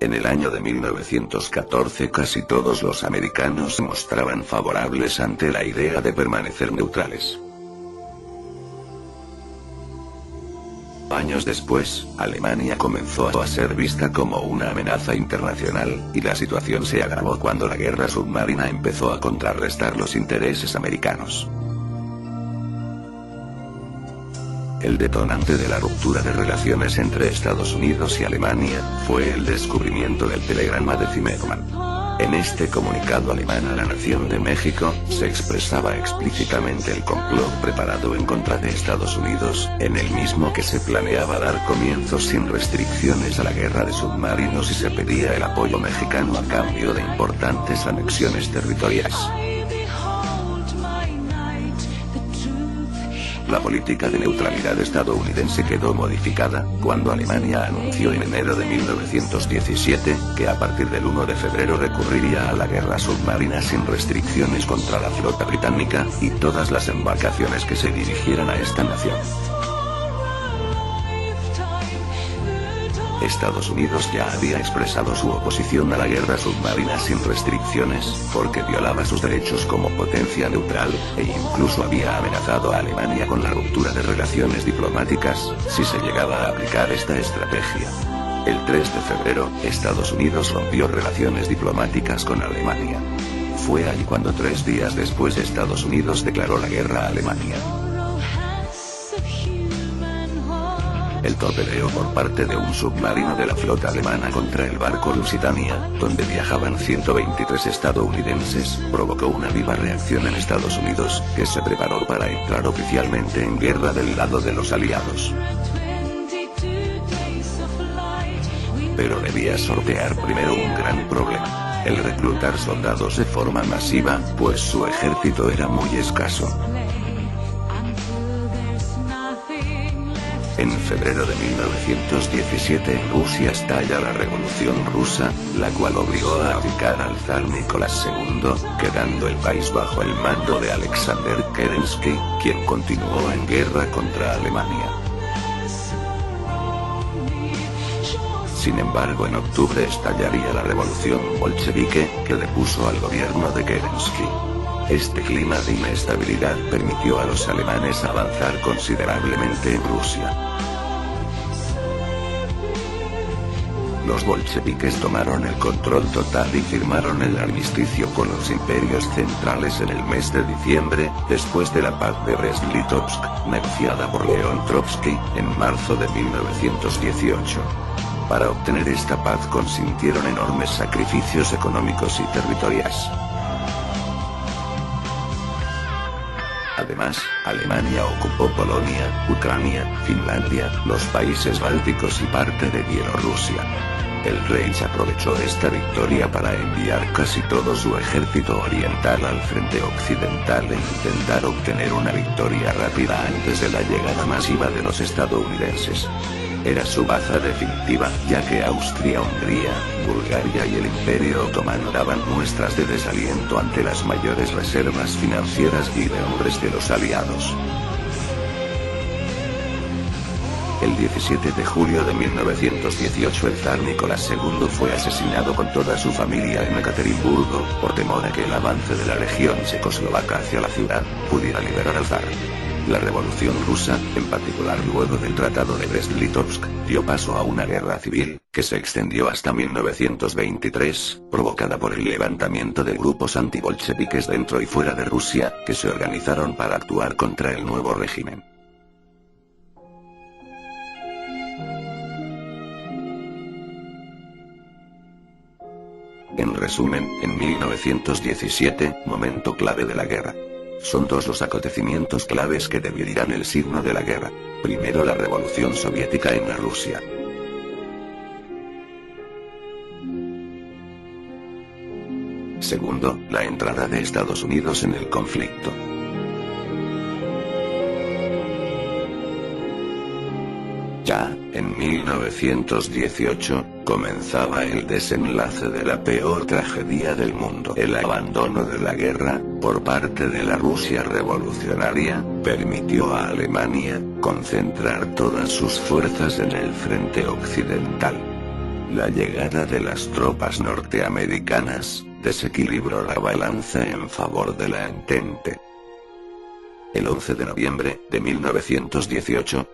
En el año de 1914 casi todos los americanos se mostraban favorables ante la idea de permanecer neutrales. Años después, Alemania comenzó a ser vista como una amenaza internacional, y la situación se agravó cuando la guerra submarina empezó a contrarrestar los intereses americanos. El detonante de la ruptura de relaciones entre Estados Unidos y Alemania fue el descubrimiento del telegrama de Zimmermann. En este comunicado alemán a la nación de México, se expresaba explícitamente el complot preparado en contra de Estados Unidos, en el mismo que se planeaba dar comienzo sin restricciones a la guerra de submarinos y se pedía el apoyo mexicano a cambio de importantes anexiones territoriales. La política de neutralidad estadounidense quedó modificada cuando Alemania anunció en enero de 1917 que a partir del 1 de febrero recurriría a la guerra submarina sin restricciones contra la flota británica y todas las embarcaciones que se dirigieran a esta nación. Estados Unidos ya había expresado su oposición a la guerra submarina sin restricciones, porque violaba sus derechos como potencia neutral, e incluso había amenazado a Alemania con la ruptura de relaciones diplomáticas, si se llegaba a aplicar esta estrategia. El 3 de febrero, Estados Unidos rompió relaciones diplomáticas con Alemania. Fue allí cuando 3 días después Estados Unidos declaró la guerra a Alemania. El torpedeo por parte de un submarino de la flota alemana contra el barco Lusitania, donde viajaban 123 estadounidenses, provocó una viva reacción en Estados Unidos, que se preparó para entrar oficialmente en guerra del lado de los aliados. Pero debía sortear primero un gran problema: el reclutar soldados de forma masiva, pues su ejército era muy escaso. En febrero de 1917 en Rusia estalla la Revolución Rusa, la cual obligó a abdicar al zar Nicolás II, quedando el país bajo el mando de Alexander Kerensky, quien continuó en guerra contra Alemania. Sin embargo, en octubre estallaría la revolución bolchevique, que depuso al gobierno de Kerensky. Este clima de inestabilidad permitió a los alemanes avanzar considerablemente en Rusia. Los bolcheviques tomaron el control total y firmaron el armisticio con los imperios centrales en el mes de diciembre, después de la paz de Brest-Litovsk, negociada por León Trotsky, en marzo de 1918. Para obtener esta paz consintieron enormes sacrificios económicos y territoriales. Además, Alemania ocupó Polonia, Ucrania, Finlandia, los países bálticos y parte de Bielorrusia. El Reich aprovechó esta victoria para enviar casi todo su ejército oriental al frente occidental e intentar obtener una victoria rápida antes de la llegada masiva de los estadounidenses. Era su baza definitiva, ya que Austria-Hungría, Bulgaria y el Imperio Otomano daban muestras de desaliento ante las mayores reservas financieras y de hombres de los aliados. El 17 de julio de 1918 el zar Nicolás II fue asesinado con toda su familia en Ekaterimburgo, por temor a que el avance de la legión checoslovaca hacia la ciudad pudiera liberar al zar. La Revolución Rusa, en particular luego del Tratado de Brest-Litovsk, dio paso a una guerra civil, que se extendió hasta 1923, provocada por el levantamiento de grupos antibolcheviques dentro y fuera de Rusia, que se organizaron para actuar contra el nuevo régimen. En resumen, en 1917, momento clave de la guerra. Son dos los acontecimientos claves que definirán el signo de la guerra. Primero, la revolución soviética en Rusia. Segundo, la entrada de Estados Unidos en el conflicto. Ya, en 1918, comenzaba el desenlace de la peor tragedia del mundo. El abandono de la guerra, por parte de la Rusia revolucionaria, permitió a Alemania concentrar todas sus fuerzas en el frente occidental. La llegada de las tropas norteamericanas desequilibró la balanza en favor de la Entente. El 11 de noviembre de 1918,